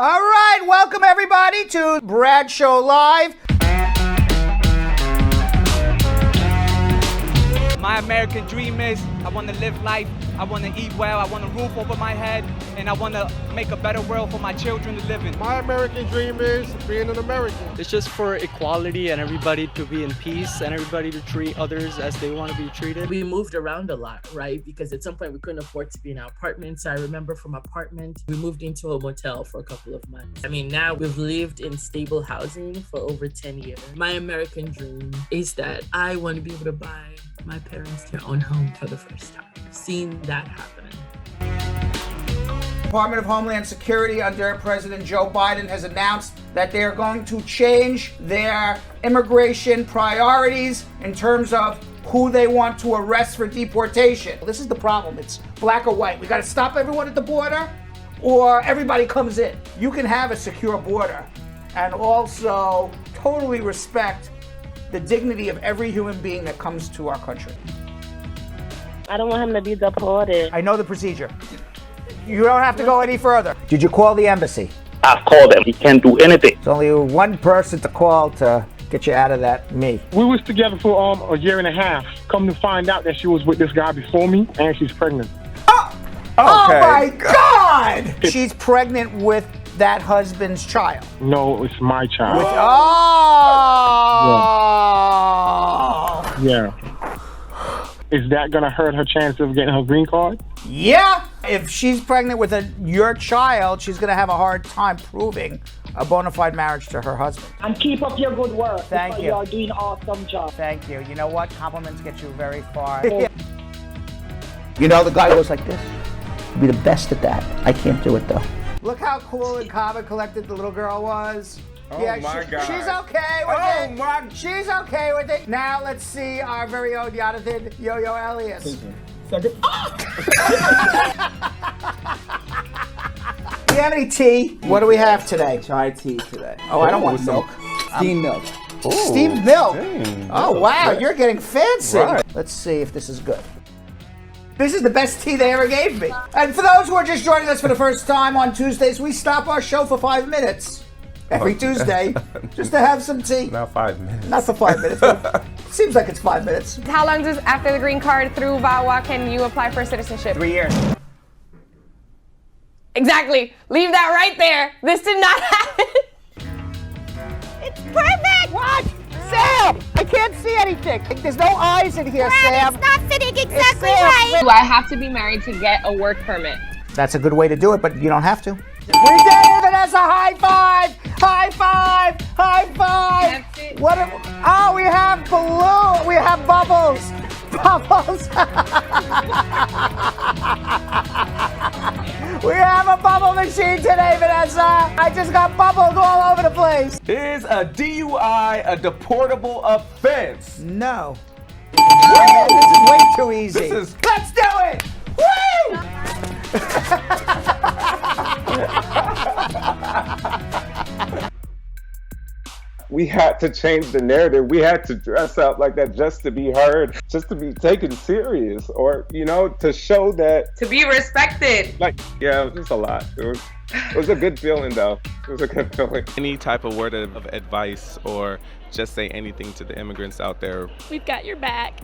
All right, welcome everybody to Brad Show Live. My American dream is I want to live life, I want to eat well, I want a roof over my head, and I want to make a better world for my children to live in. My American dream is being an American. It's just for equality and everybody to be in peace and everybody to treat others as they want to be treated. We moved around a lot, right? Because at some point we couldn't afford to be in our apartments. I remember from apartment, we moved into a motel for a couple of months. I mean, now we've lived in stable housing for over 10 years. My American dream is that I want to be able to buy my parents their own home for the first time. Seeing that happen. Department of Homeland Security under President Joe Biden has announced that they are going to change their immigration priorities in terms of who they want to arrest for deportation. This is the problem. It's black or white. We got to stop everyone at the border or everybody comes in. You can have a secure border and also totally respect the dignity of every human being that comes to our country. I don't want him to be deported. I know the procedure. You don't have to go any further. Did you call the embassy? I've called him. He can't do anything. There's only one person to call to get you out of that, me. We was together for a year and a half. Come to find out that she was with this guy before me, and she's pregnant. Oh, oh my God! She's pregnant with that husband's child. No, it's my child. Oh! Yeah. Is that gonna hurt her chance of getting her green card? Yeah. If she's pregnant with your child, she's gonna have a hard time proving a bona fide marriage to her husband. And keep up your good work. Thank you. You're doing an awesome job. Thank you. You know what? Compliments get you very far. You know, the guy goes like this. Be the best at that. I can't do it though. Look how cool and calm and collected the little girl was. Oh my God. She's okay with it. She's okay with it. Now let's see our very own Jonathan Yo-Yo Elias. Second. Oh! Do you have any tea? What do we have today? Chai tea today. Oh, I don't want milk. Steamed milk. Steamed milk. Dang. Oh, wow. You're getting fancy. Right. Let's see if this is good. This is the best tea they ever gave me. And for those who are just joining us for the first time on Tuesdays, we stop our show for 5 minutes every Tuesday just to have some tea. Not 5 minutes. Not for 5 minutes, but seems like it's 5 minutes. How long does, after the green card through VAWA, can you apply for citizenship? 3 years. Exactly. Leave that right there. This did not happen. It's perfect! What? Sam! I can't see anything. There's no eyes in here, Sam. It's not fitting exactly right. Do I have to be married to get a work permit? That's a good way to do it, but you don't have to. We did it, Vanessa! High five! High five! High five! That's it. What? Oh, we have balloon. We have bubbles. Bubbles. We have a bubble machine today, Vanessa. I just got bubbles all over the place. Is a DUI a deportable offense? No. Man, this is way too easy. Let's do it! Woo! We had to change the narrative. We had to dress up like that just to be heard, just to be taken serious, or, you know, to show that. To be respected. Like, yeah, it was a lot. It was a good feeling, though. It was a good feeling. Any type of word of advice or just say anything to the immigrants out there. We've got your back,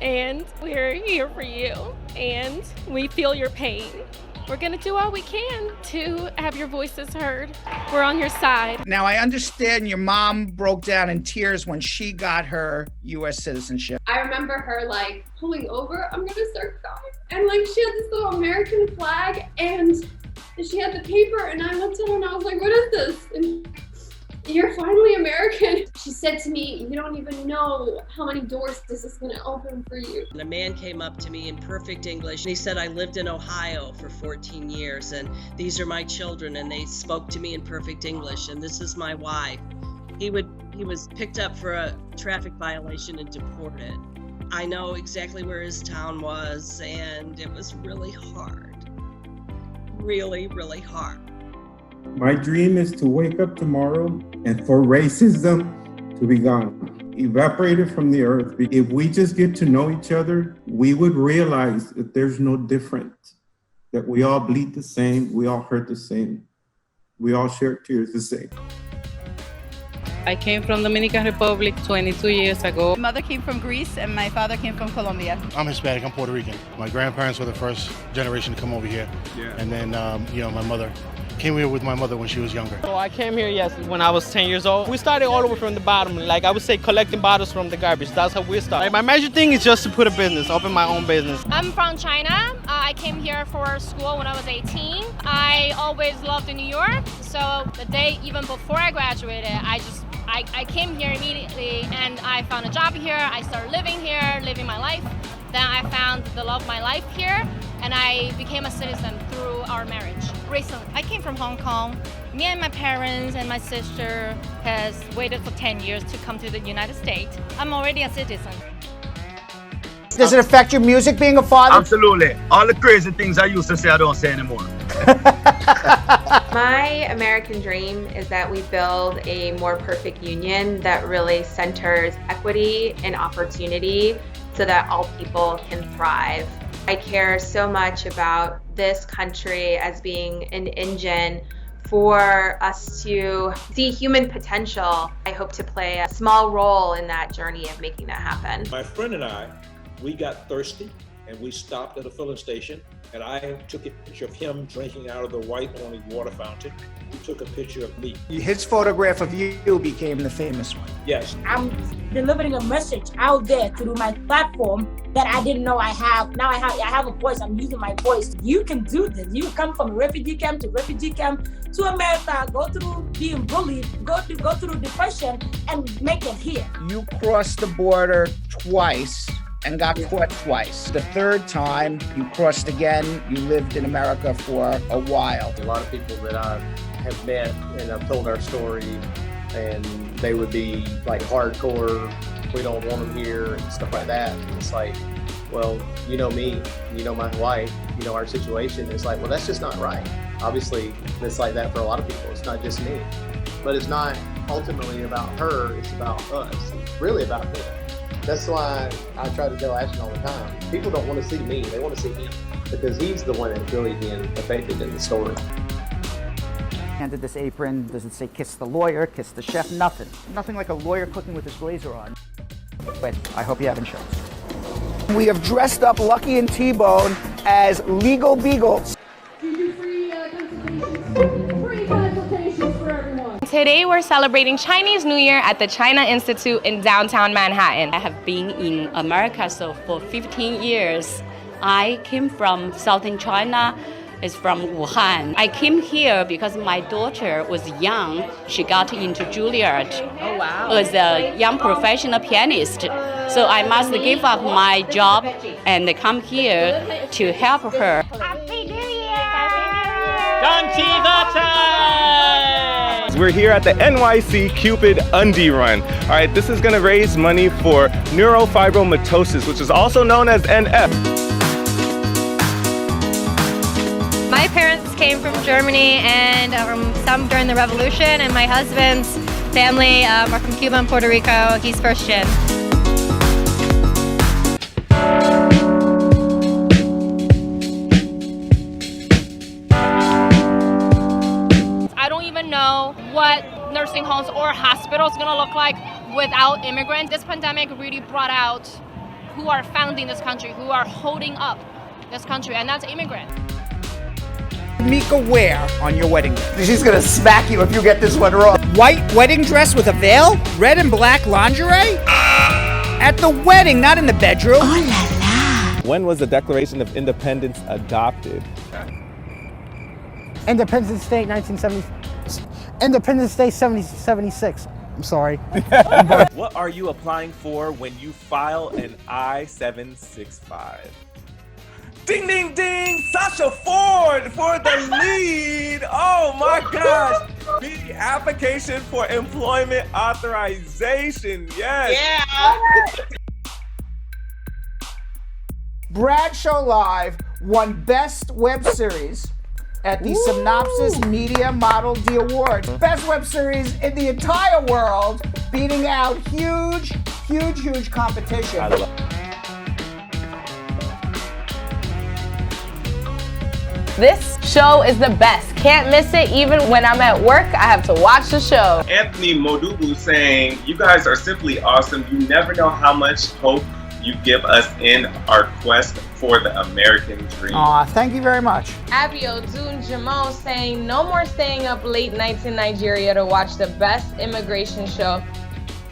and we're here for you, and we feel your pain. We're going to do all we can to have your voices heard. We're on your side. Now, I understand your mom broke down in tears when she got her U.S. citizenship. I remember her like pulling over. I'm going to start crying. And like she had this little American flag and she had the paper and I looked at her and I was like, what is this? And you're finally American. She said to me, you don't even know how many doors this is going to open for you. And a man came up to me in perfect English and he said, I lived in Ohio for 14 years and these are my children, and they spoke to me in perfect English, and this is my wife. He was picked up for a traffic violation and deported. I know exactly where his town was, and it was really hard. Really, really hard. My dream is to wake up tomorrow and for racism to be gone, evaporated from the earth. If we just get to know each other, we would realize that there's no difference, that we all bleed the same, we all hurt the same. We all shared tears the same. I came from Dominican Republic 22 years ago. My mother came from Greece and my father came from Colombia. I'm Hispanic, I'm Puerto Rican. My grandparents were the first generation to come over here. Yeah. And then, my mother came here with my mother when she was younger. So I came here, when I was 10 years old. We started all over from the bottom, like I would say collecting bottles from the garbage. That's how we started. Like, my major thing is just to put a business, open my own business. I'm from China. I came here for school when I was 18. I always loved New York. So the day even before I graduated, I came here immediately and I found a job here. I started living here, living my life. Then I found the love of my life here and I became a citizen through our marriage. Recently, I came from Hong Kong. Me and my parents and my sister has waited for 10 years to come to the United States. I'm already a citizen. Does it affect your music being a father? Absolutely. All the crazy things I used to say, I don't say anymore. My American dream is that we build a more perfect union that really centers equity and opportunity so that all people can thrive. I care so much about this country as being an engine for us to see human potential. I hope to play a small role in that journey of making that happen. My friend and I, we got thirsty and we stopped at a filling station and I took a picture of him drinking out of the white only water fountain. He took a picture of me. His photograph of you became the famous one. Yes. I'm delivering a message out there through my platform that I didn't know I have. Now I have a voice. I'm using my voice. You can do this. You come from refugee camp to America, go through being bullied, go through depression and make it here. You crossed the border twice and got caught twice. The third time you crossed again, you lived in America for a while. A lot of people that I have met and I've told our story and they would be like hardcore, we don't want them here and stuff like that. And it's like, well, you know me, you know my wife, you know our situation. It's like, well, that's just not right. Obviously, it's like that for a lot of people. It's not just me. But it's not ultimately about her, it's about us. It's really about me. That's why I try to tell Ashton all the time. People don't want to see me, they want to see him. Because he's the one that's really being affected in the story. Handed this apron, does it say kiss the lawyer, kiss the chef? Nothing. Nothing like a lawyer cooking with his blazer on. But I hope you have insurance. We have dressed up Lucky and T-Bone as legal beagles. Today we're celebrating Chinese New Year at the China Institute in downtown Manhattan. I have been in America for 15 years. I came from southern China. It's from Wuhan. I came here because my daughter was young. She got into Juilliard as a young professional pianist. So I must give up my job and come here to help her. Happy New Year! We're here at the NYC Cupid Undie Run. All right, this is gonna raise money for neurofibromatosis, which is also known as NF. My parents came from Germany and some during the revolution, and my husband's family are from Cuba and Puerto Rico. He's first gen. I don't even know what nursing homes or hospitals gonna look like without immigrants. This pandemic really brought out who are founding this country, who are holding up this country, and that's immigrants. Mika wear on your wedding day? She's gonna smack you if you get this one wrong. White wedding dress with a veil? Red and black lingerie? At the wedding, not in the bedroom. Oh la la. When was the Declaration of Independence adopted? Independence Day 1970. Independence Day 76. I'm sorry. What are you applying for when you file an I-765? Ding, ding, ding! Sasha Ford for the lead! Oh my gosh! The application for employment authorization, yes! Yeah! Bradshaw Live won Best Web Series at the Synopsis Media Model D Awards. Best web series in the entire world, beating out huge competition. This show is the best. Can't miss it. Even when I'm at work, I have to watch the show. Anthony Modubu saying, you guys are simply awesome. You never know how much hope you give us in our quest for the American dream. Aw, thank you very much. Abiodun Jamal saying, no more staying up late nights in Nigeria to watch the best immigration show.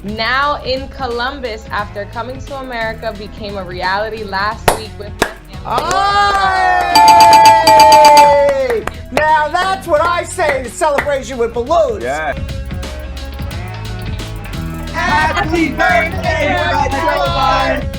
Now in Columbus, after coming to America, became a reality last week with my family. Hey! Now that's what I say to celebration with balloons. Yeah. Happy birthday, Brad Bernstein!